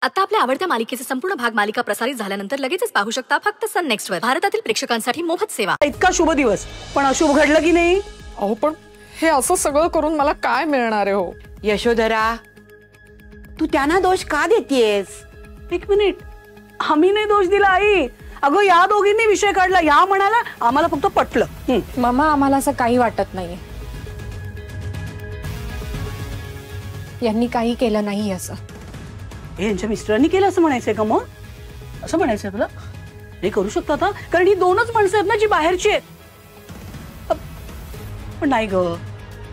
आता आपल्या आवडत्या मालिकेचे संपूर्ण भाग मालिका प्रसारित झाल्यानंतर लगेचच पाहू शकता फक्त सन नेक्स्ट वर. भारतातील प्रेक्षकांसाठी मोफत सेवा. इतका शुभ दिवस पण अशुभ घडलं की नाही? अहो पण हे असं सगळं करून मला काय मिळणार आहे हो? यशोधरा, तू त्यांना दोष का देतेस? एक मिनिट, आम्ही नाही दोष दिला आई. अगं या दोघींनी विषय काढला. या म्हणाला आम्हाला फक्त पटलं. मामा आम्हाला असं काही वाटत नाहीये. यांनी काही केलं नाही असं. हे यांच्या मिस्टरांनी केलं असं म्हणायचंय का? मग असं म्हणायचंय तुला? नाही करू शकतो आता, कारण ही दोनच माणसं आहेत ना जी बाहेरची आहेत. पण नाही ग,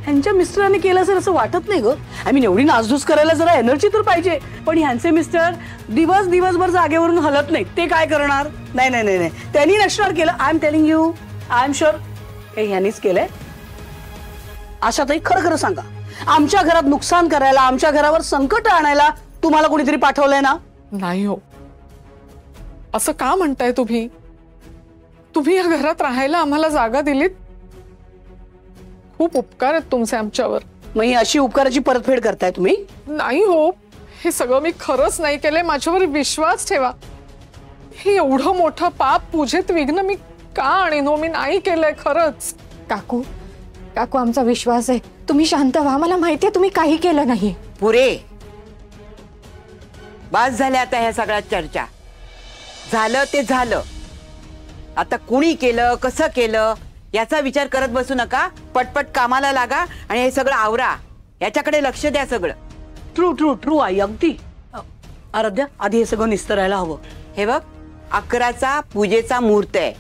ह्यांच्या मिस्टरांनी केलं असेल असं वाटत नाही ग. आय मीन एवढी नासधूस करायला जरा एनर्जी तर पाहिजे. पण ह्यांचे मिस्टर दिवसभर जागेवरून हलत नाहीत. ते काय करणार? नाही नाही नाही नाही, त्यांनी नसणार केलं. I am telling you, I am sure हे ह्यांनीच केलंय. आशाताई खरं खरं सांगा, आमच्या घरात नुकसान करायला, आमच्या घरावर संकट आणायला तुम्हाला कोणीतरी पाठवलंय ना? नाही हो, असं का म्हणताय तुम्ही? तुम्ही या घरात राहायला आम्हाला जागा दिलीत. खूप उपकार आहेत तुमचे आमच्यावर. मग ही अशी उपकाराची परतफेड करताय तुम्ही? नाही हो, हे सगळं मी खरंच नाही केलंय. माझ्यावर विश्वास ठेवा. हे एवढं मोठं पाप पूजेत विघ्न मी का आणीन हो? मी नाही केलंय खरंच. काकू काकू आमचा विश्वास आहे. तुम्ही शांत व्हा. मला माहितीये तुम्ही काही केलं नाही. पुरे बस झाल्या आता ह्या सगळ्या चर्चा. झालं ते झालं. आता कुणी केलं, कसं केलं याचा विचार करत बसू नका. पटपट कामाला लागा आणि हे सगळं आवरा. याच्याकडे लक्ष द्या सगळं. ट्रू ट्रू ट्रू आई, अगदी. आराध्या, आधी हे सगळं निस्तरायला हवं. हे बघ, 11चा पूजेचा मुहूर्त आहे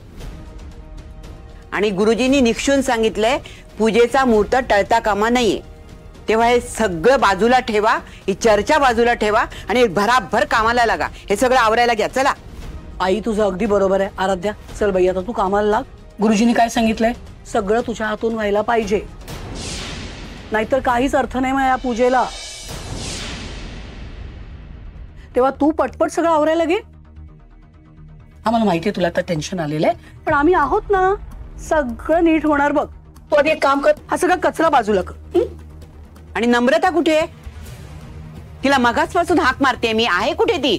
आणि गुरुजींनी निक्षून सांगितलंय पूजेचा मुहूर्त टळता कामा नाहीये. तेव्हा हे सगळं बाजूला ठेवा, ही चर्चा बाजूला ठेवा आणि भराभर कामाला लागा. हे सगळं आवरायला घ्या. चला. आई तुझं अगदी बरोबर आहे. आराध्या चल बाई, आता तू कामाला लाग. गुरुजींनी काय सांगितलंय सगळं तुझ्या हातून व्हायला पाहिजे, नाहीतर काहीच अर्थ नाही मग या पूजेला. तेव्हा तू पटपट सगळं आवरायला घे. आम्हाला माहितीये तुला आता टेन्शन आलेलं आहे, पण आम्ही आहोत ना. सगळं नीट होणार बघ. तू आधी एक काम कर, हा सगळा कचरा बाजूला कर. आणि नम्रता कुठे? तिला मगाचपासून हाक मारते मी. आहे कुठे ती?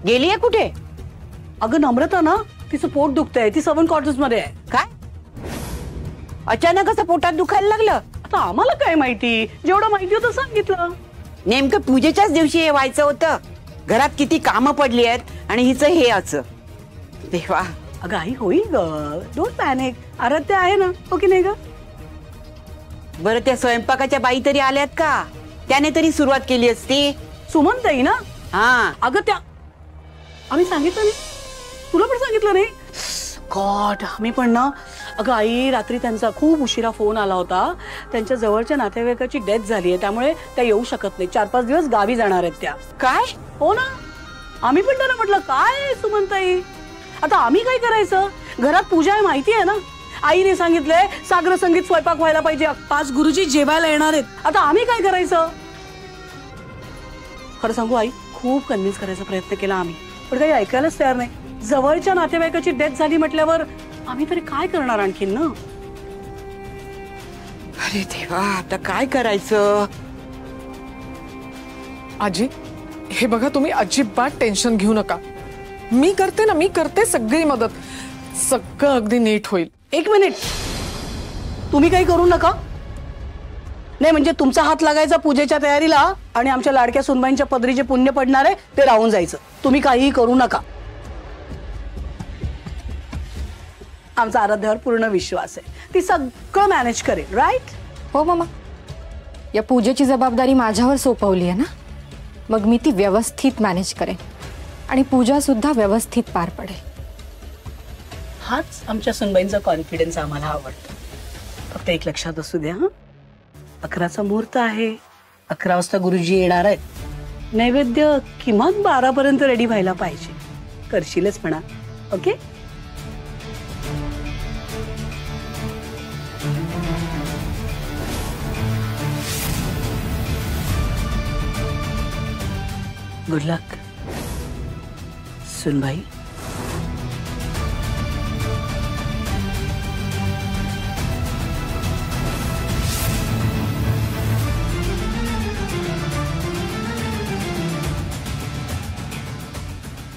गेलीये कुठे? अगं नम्रता ना, तिचं पोट दुखतंय. ती 7 क्वार्टर्स मध्ये आहे. काय अचानक असं पोटात दुखायला लागलं? आता आम्हाला काय माहिती, जेवढं माहिती होतं सांगितलं. नेमकं पूजेच्याच दिवशी हे व्हायचं होतं. घरात किती कामं पडली आहेत आणि हिचं हे असं. देवा. अगं आई होईल ग, डोंट पॅनिक. आराध्या आहे ना, हो की नाही ग? बरं, त्या स्वयंपाकाच्या बाई तरी आल्यात का? त्याने तरी सुरुवात केली असती. सुमनताई ना? हा. अगं त्या आम्ही सांगितलं नाही तुला? पण सांगितलं नाही? गॉड, आम्ही पण ना. अगं आई, रात्री त्यांचा खूप उशिरा फोन आला होता. त्यांच्या जवळच्या नातेवाईकाची डेथ झाली आहे, त्यामुळे त्या येऊ शकत नाही. 4-5 दिवस गावी जाणार आहेत त्या. काय? हो ना. आम्ही पण त्यांना म्हटलं काय सुमनताई, आता आम्ही काय करायचं? घरात पूजा आहे माहिती आहे ना. आईने सांगितलंय सागर संगीत स्वयंपाक व्हायला पाहिजे. 5 गुरुजी जेवायला येणार आहेत. आता आम्ही काय करायचं? खरं सांगू आई, खूप कन्व्हिन्स करायचा प्रयत्न केला आम्ही, पण काही ऐकायलाच तयार नाही. जवळच्या नातेवाईकाची डेथ झाली म्हटल्यावर आम्ही तरी काय करणार आणखीन ना. अरे देवा, आता काय करायचं? आजी, हे बघा, तुम्ही अजिबात टेन्शन घेऊ नका. मी करते ना, मी करते सगळी मदत. सगळं अगदी नीट होईल. एक मिनिट, तुम्ही काही करू नका. नाही म्हणजे तुमचा हात लागायचा पूजेच्या तयारीला आणि आमच्या लाडक्या सुनबाईंच्या पदरी जे पुण्य पडणार आहे ते राहून जायचं. तुम्ही काहीही करू नका. आमचा आराध्यावर पूर्ण विश्वास आहे. ती सगळं मॅनेज करेल. राईट? हो मामा, या पूजेची जबाबदारी माझ्यावर सोपवली आहे ना, मग मी ती व्यवस्थित मॅनेज करेन आणि पूजा सुद्धा व्यवस्थित पार पडेल. हाच आमच्या सुनबाईंचा कॉन्फिडन्स आम्हाला आवडतो. फक्त एक लक्षात असू द्या, 11चा मुहूर्त आहे. 11 वाजता गुरुजी येणार आहेत. नैवेद्य किमान 12 पर्यंत रेडी व्हायला पाहिजे. करशीलच म्हणा. ओके? गुड लक सुनबाई.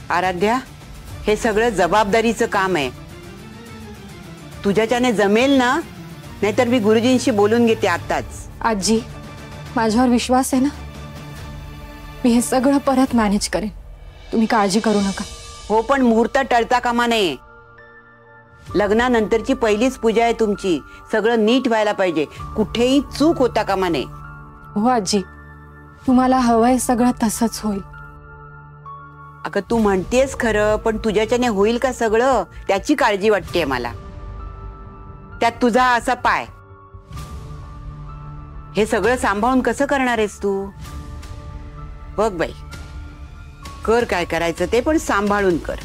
आराध्या, हे सगळं जबाबदारीचं काम आहे. तुझ्याच्याने जमेल ना? नाहीतर मी गुरुजींशी बोलून घेते आताच. आजी, माझ्यावर विश्वास आहे ना? मी हे सगळं परत मॅनेज करेन, तुम्ही काळजी करू नका. हो, पण मुहूर्त टळता कामा नये. लग्नानंतरची पहिलीच पूजा आहे तुमची. सगळं नीट व्हायला पाहिजे, कुठेही चूक होता कामा नये. हो आजी, तुम्हाला हवंय सगळं तसंच होईल. अगं तू म्हणतेस खरं, पण तुझ्याच्याने होईल का सगळं, त्याची काळजी वाटते मला. त्यात तुझा असा पाय. हे सगळं सांभाळून कसं करणार आहेस तू? बघ बाई, कर काय करायचं ते, पण सांभाळून कर.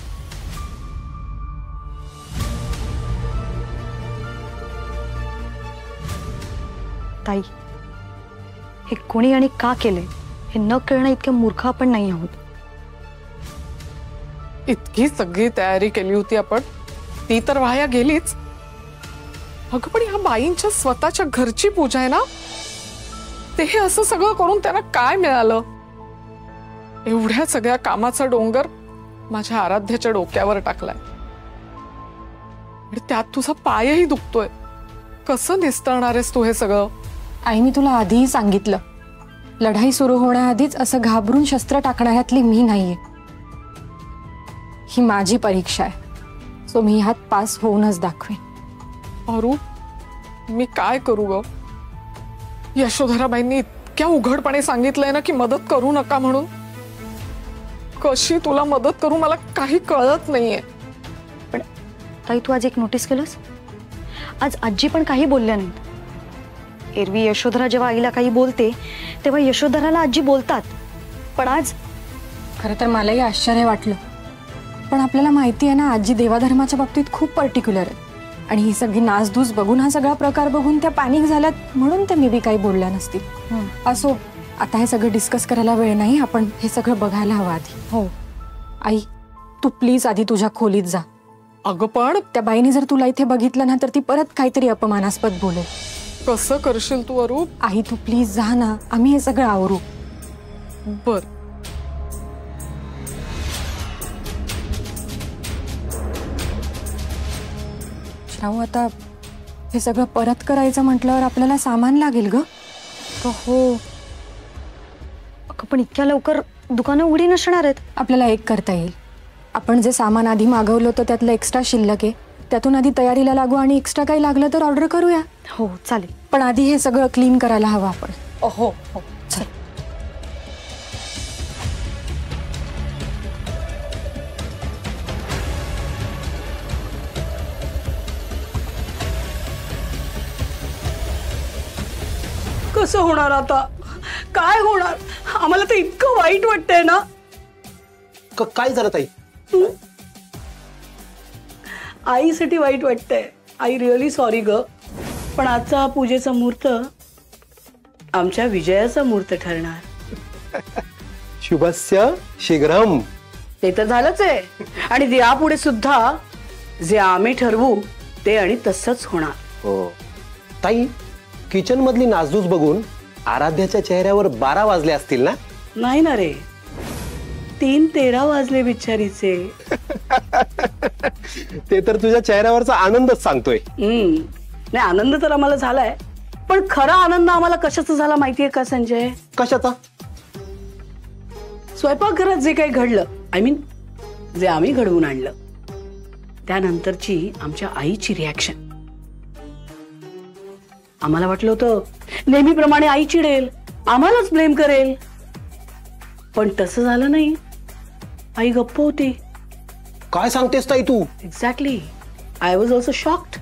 ताई, हे कोणी आणि का केलंय हे न कळणं इतके मूर्ख आपण नाही आहोत. इतकी सगळी तयारी केली होती आपण, ती तर वाया गेलीच. अगं पण ह्या बाईंच्या स्वतःच्या घरची पूजा आहे ना, ते हे असं सगळं करून त्यांना काय मिळालं? एवढ्या सगळ्या कामाचा डोंगर माझ्या आराध्याच्या डोक्यावर टाकलाय. आणि त्यात तुझा पायही दुखतोय. कसं निस्तरणार आहेस तू हे सगळं? आई, मी तुला आधीही सांगितलं, लढाई सुरू होण्याआधीच असं घाबरून शस्त्र टाकणाऱ्यातली मी नाहीये. ही माझी परीक्षा आहे, सो मी ह्यात पास होऊनच दाखवेन. अरू, मी काय करू ग? यशोधराबाईंनी इतक्या उघडपणे सांगितलंय ना की मदत करू नका म्हणून. कशी तुला मदत करू मला काही कळत नाहीये. पण ताई, तू आज एक नोटीस केलंस? आज आजी पण काही बोलल्या नाहीत. एरवी यशोधरा जेव्हा आईला काही बोलते तेव्हा यशोधराला आजी बोलतात, पण आज खरं तर मलाही आश्चर्य वाटलं. पण आपल्याला माहिती आहे ना, आजी देवाधर्माच्या बाबतीत खूप पर्टिक्युलर आहे. आणि ही सगळी नासधूस बघून, हा सगळा प्रकार बघून त्या पॅनिक झाल्यात, म्हणून त्या मी बी काही बोलल्या नसतील. असो, आता हे सगळं डिस्कस करायला वेळ नाही, आपण हे सगळं बघायला हवं आधी. हो आई, तू प्लीज आधी तुझ्या खोलीत जा. अगं पण त्या बाईने जर तुला इथे बघितलं ना, तर ती परत काहीतरी अपमानास्पद बोलेल. कसं करशील तू अरू? आई, तू प्लीज जा ना, आम्ही हे सगळं आवरू. बर. श्रावू, आता हे सगळं परत करायचं म्हटल्यावर आपल्याला सामान लागेल ग. हो, अगं पण इतक्या लवकर दुकानं उघडी नसणार आहेत. आपल्याला एक करता येईल, आपण जे सामान आधी मागवलं होतं त्यातलं एक्स्ट्रा शिल्लक आहे, त्यातून आधी तयारीला लागू आणि एक्स्ट्रा काही लागलं तर ऑर्डर करूया. हो चालेल. पण आधी हे सगळं क्लीन करायला हवं आपण. हो हो चल. कसं होणार आता? काय होणार? आम्हाला तर इतकं वाईट वाटतंय ना. काय झालं ताई? आईसाठी वाईट वाटतंय. आई रिअली सॉरी ग. पण आजचा पूजेचा मुहूर्त आमच्या विजयाचा मुहूर्त ठरणार. शुभस्य शीघ्रम. ते तर झालंच आहे, आणि यापुढे सुद्धा जे आम्ही ठरवू ते आणि तसंच होणार. हो ताई, किचन मधली नासधूस बघून आराध्याच्या चेहऱ्यावर 12 वाजले असतील ना? नाही ना रे, 3:13 वाजले बिचारीचे. ते तर तुझ्या चेहऱ्यावरचा आनंदच सांगतोय. नाही, आनंद तर आम्हाला झालाय, पण खरा आनंद आम्हाला कशाचा झाला माहितीये का संजय? कशाचा? स्वयंपाकघरात जे काही घडलं, आय मीन जे आम्ही घडवून आणलं, त्यानंतरची आमच्या आईची रिॲक्शन. आम्हाला वाटलं होतं नेहमीप्रमाणे आई चिडेल, आम्हालाच ब्लेम करेल, पण तसं झालं नाही. आई गप्प होती. काय सांगतेस ताई तू? Exactly. I was also shocked.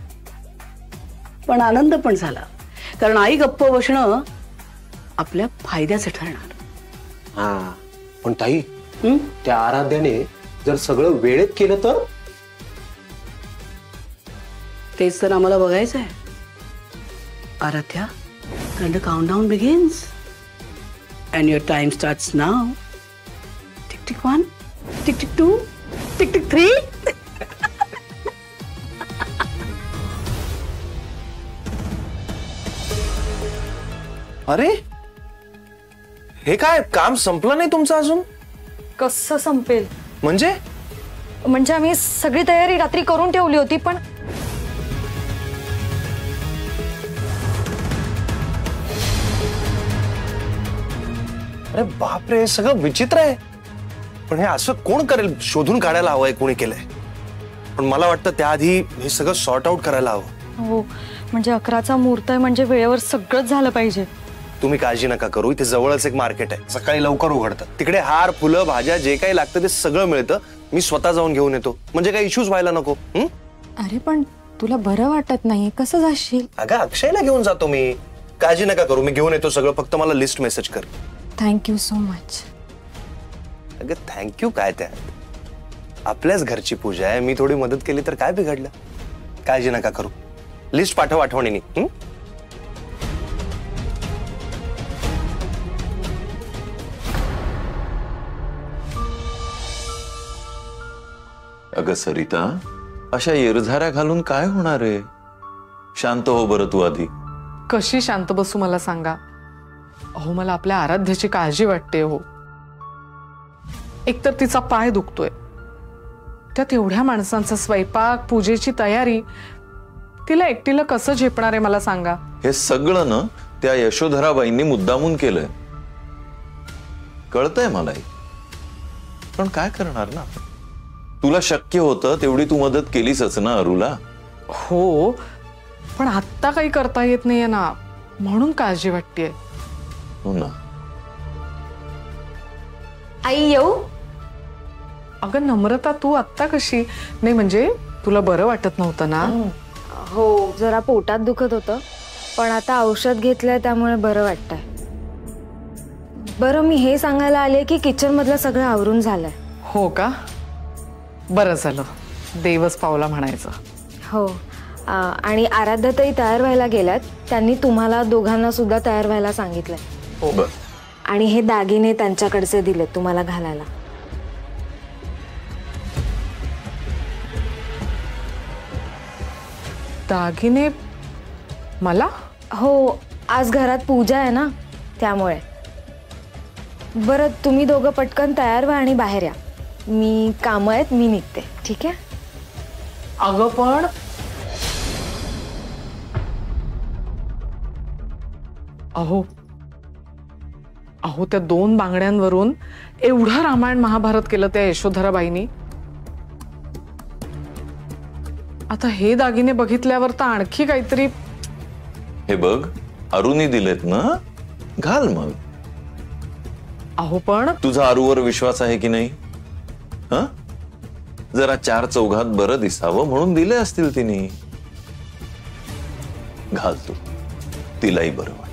पण आनंद पण झाला, कारण आई गप्प बसणं आपल्या फायद्याचं ठरणार. हा, पण ताई, त्या आराध्याने जर सगळं वेळेत केलं तर? तेच तर आम्हाला बघायचं आहे. Aaradhya, and the countdown begins. And your time starts now. Tick tick 1, tick tick 2, tick tick 3. अरे, हे काय, काम संपलं नाही तुमचं अजून? कसं संपेल? म्हणजे आम्ही सगळी तयारी रात्री करून ठेवली होती, पण अरे बापरे, सगळं विचित्र आहे. पण हे असं कोण करेल, शोधून काढायला हवंय कोणी केलंय. पण मला वाटतं त्याआधी हे सगळं सॉर्ट आउट करायला हवं. हो, म्हणजे 11चा मुहूर्त आहे, म्हणजे वेळेवर सगळंच झालं पाहिजे. तुम्ही काळजी नका करू, इथे जवळच एक मार्केट आहे, सकाळी लवकर उघडतं. तिकडे हार, फुलं, भाज्या जे काही लागतं ते सगळं मिळतं. मी स्वतः जाऊन घेऊन येतो, म्हणजे काही इश्यूज व्हायला नको. अरे पण तुला बरं वाटत नाही, कसं जाशील? अगं अक्षयला घेऊन जातो मी, काळजी नका करू, मी घेऊन येतो सगळं. फक्त मला लिस्ट मेसेज कर. Thank you so much. अगं थँक्यू काय, त्यात आपल्याच घरची पूजा आहे, मी थोडी मदत केली तर काय बिघडलं. काळजी नका करू, लिस्ट पाठव आठवणीने. अगं सरिता, अशा येरझाऱ्या घालून काय होणार आहे? शांत हो बरं तू आधी. कशी शांत बसू मला सांगा. अहो मला आपल्या आराध्याची काळजी वाटते. हो, एकतर तिचा पाय दुखतोय, त्यात एवढ्या माणसांचा स्वयंपाक, पूजेची तयारी, तिला एकटीला कसं झेपणार आहे मला सांगा. हे सगळं ना त्या यशोधराबाईंनी मुद्दामून केलंय, कळतंय मलाही. पण काय करणार ना, तुला शक्य होतं तेवढी तू मदत केलीसच ना अरुला. हो, पण आत्ता काही करता येत नाहीये ना, म्हणून काळजी वाटतेय. हो ना. आई येऊ? अगं नम्रता, तू आत्ता कशी? नाही म्हणजे तुला बरं वाटत नव्हतं ना? हो, जरा पोटात दुखत होतं, पण आता औषध घेतलंय त्यामुळे बरं वाटतंय. बरं, मी हे सांगायला आले की किचन मधलं सगळं आवरून झालंय. हो का? बरं झालं, देवच पावला म्हणायचं. हो, आणि आराध्याताई तयार व्हायला गेल्यात. त्यांनी तुम्हाला दोघांना सुद्धा तयार व्हायला सांगितलंय. हो बर. आणि हे दागिने त्यांच्याकडचे दिलेत तुम्हाला घालायला. दागिने मला? हो, आज घरात पूजा आहे ना, त्यामुळे. बरं, तुम्ही दोघं पटकन तयार व्हा आणि बाहेर या. मी कामं आहेत, मी निघते. ठीक आहे? अगं पण अहो अहो त्या 2 बांगड्यांवरून एवढं रामायण महाभारत केलं त्या यशोधराबाईंनी. आता हे दागिने बघितल्यावर तर आणखी काहीतरी. हे बघ, अरुणी दिलेत ना, घाल मग. अहो पण तुझा अरुवर विश्वास आहे की नाही? हं? जरा 4 चौघात बरं दिसावं म्हणून दिले असतील तिने. घाल तू, तिलाही बरं वाटेल.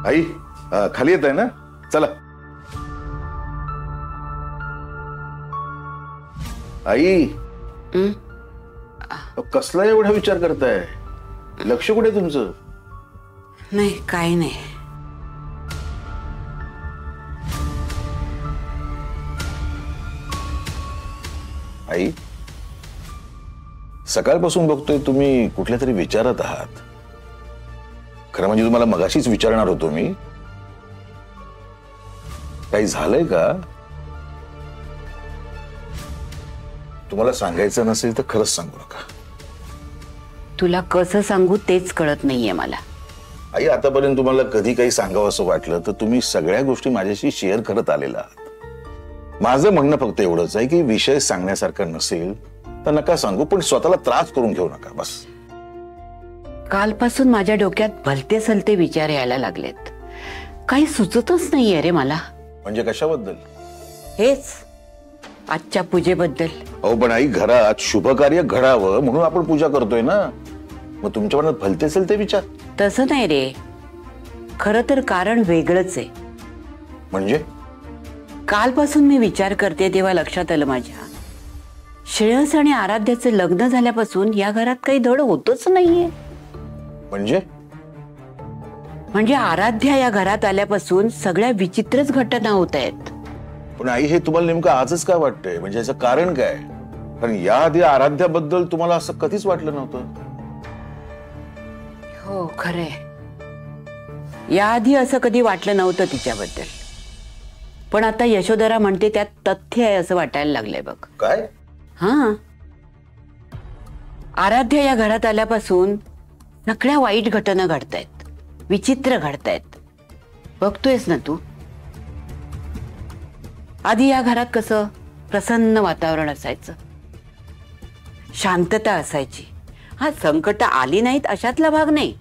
आई खाली येत आहे ना, चला. आई कसला एवढा विचार करताय? लक्ष कुठे तुमचं? नाही काही नाही. आई सकाळपासून बघतोय तुम्ही कुठल्या तरी विचारात आहात. खरं म्हणजे तुम्हाला मगाशीच विचारणार होतो मी, काही झालंय का? तुम्हाला सांगायचं नसेल तर खरंच सांगू नका. तुला कसं सांगू तेच कळत नाहीये मला. आई आतापर्यंत तुम्हाला कधी काही सांगावं असं वाटलं तर तुम्ही सगळ्या गोष्टी माझ्याशी शेअर करत आलेला आहात. माझं म्हणणं फक्त एवढंच आहे की विषय सांगण्यासारखा नसेल तर नका सांगू, पण स्वतःला त्रास करून घेऊ नका बस. कालपासून माझ्या डोक्यात भलते सलते विचार यायला लागलेत. काही सुचतच नाहीये रे मला. म्हणजे कशाबद्दल? हेच आजच्या पूजेबद्दल. अहो पण आई घरात शुभ कार्य घडावं म्हणून आपण पूजा करतोय ना, मग तुमच्या मनात भलते असेल ते विचार. तसं नाही रे, खरं तर कारण वेगळंच आहे. म्हणजे कालपासून मी विचार करते तेव्हा लक्षात आलं माझ्या, श्रेयस आणि आराध्याचं लग्न झाल्यापासून या घरात काही धड होतच नाहीये. म्हणजे आराध्या या घरात आल्यापासून सगळ्या विचित्रच घटना होत आहेत. पण आई हे तुम्हाला नेमकं आजच काय वाटतंय? म्हणजे याचं कारण काय? कारण याआधी आराध्याबद्दल तुम्हाला असं कधीच वाटलं नव्हतं. हो खरंय, याआधी असं कधी वाटलं नव्हतं तिच्याबद्दल. पण आता यशोधरा म्हणते त्यात तथ्य आहे असं वाटायला लागलंय बघ. काय? हा, आराध्या या घरात आल्यापासून सगळ्या वाईट घटना घडतायत, विचित्र घडतायत. बघतोयस ना तू. आधी या घरात कसं प्रसन्न वातावरण असायचं, शांतता असायची. हा संकट आली नाहीत अशातला भाग नाही,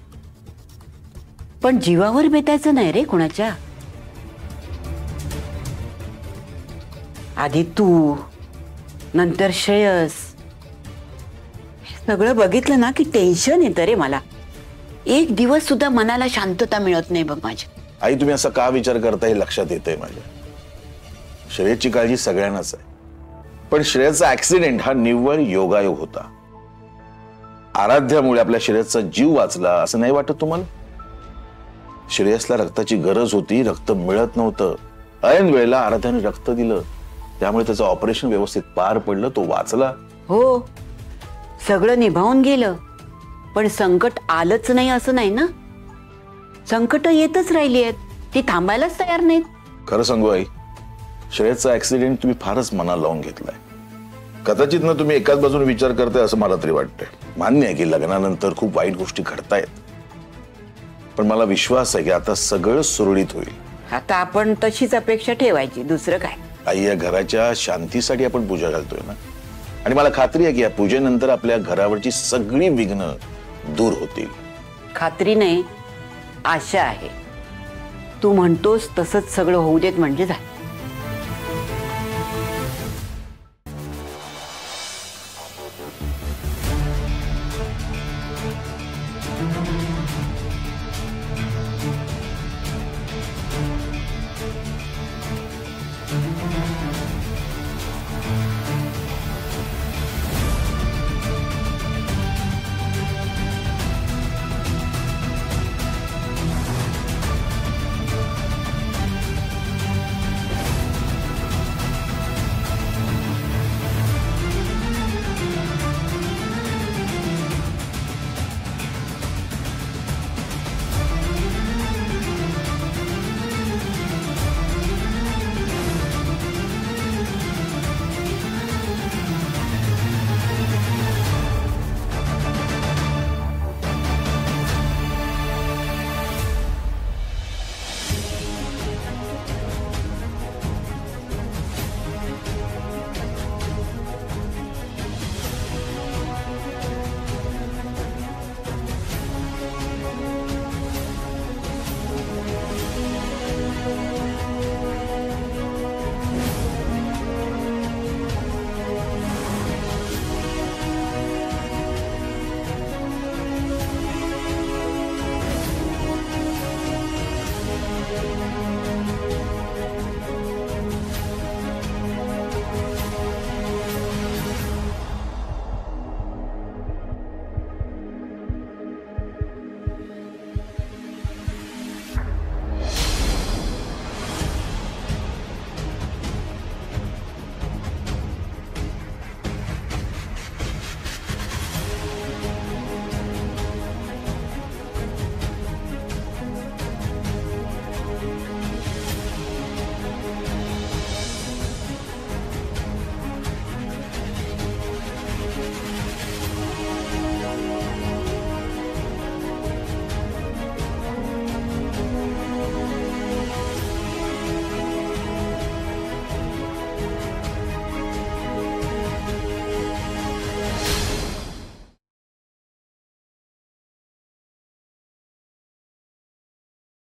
पण जीवावर बेतायचं नाही रे कुणाच्या. आधी तू, नंतर श्रेयस. सगळं बघितलं ना की टेन्शन येतं रे मला. एक दिवस सुद्धा मनाला शांतता मिळत नाही बघ माझ्या. आई तुम्ही असा का विचार करता हे लक्षात येतंय माझ्या. श्रेयसची काळजी सगळ्यांनाच आहे, पण श्रेयसचा ऍक्सिडेंट हा निव्वळ योगायोग होता. आराध्यामुळे आपल्या श्रेयसचा जीव वाचला असं नाही वाटत तुम्हाला? श्रेयसला रक्ताची गरज होती, रक्त मिळत नव्हतं. ऐन वेळेला आराध्याने रक्त दिलं, त्यामुळे त्याचं ऑपरेशन व्यवस्थित पार पडलं, तो वाचला. हो, सगळं निभावून गेलं, पण संकट आलंच नाही असं नाही ना. संकट येतच राहिली आहेत, ती थांबायलाच तयार नाहीत. खरं सांगू आई, श्रेयसचा ऍक्सिडेंट तुम्ही फारच मनाला लावून घेतलाय. कदाचित ना तुम्ही एकाच बाजूने विचार करताय असं मला तरी वाटतंय. मान्य आहे की लग्नानंतर खूप वाईट गोष्टी घडतायत, पण मला विश्वास आहे की आता सगळं सुरळीत होईल. आता आपण तशीच अपेक्षा ठेवायची, दुसरं काय. आई या घराच्या शांतीसाठी आपण पूजा घालतोय ना, आणि मला खात्री आहे की या पूजेनंतर आपल्या घरावरची सगळी विघ्न दूर होतील. खात्री नाही, आशा आहे. तू म्हणतोस तसंच सगळं होऊ देत म्हणजे झालं.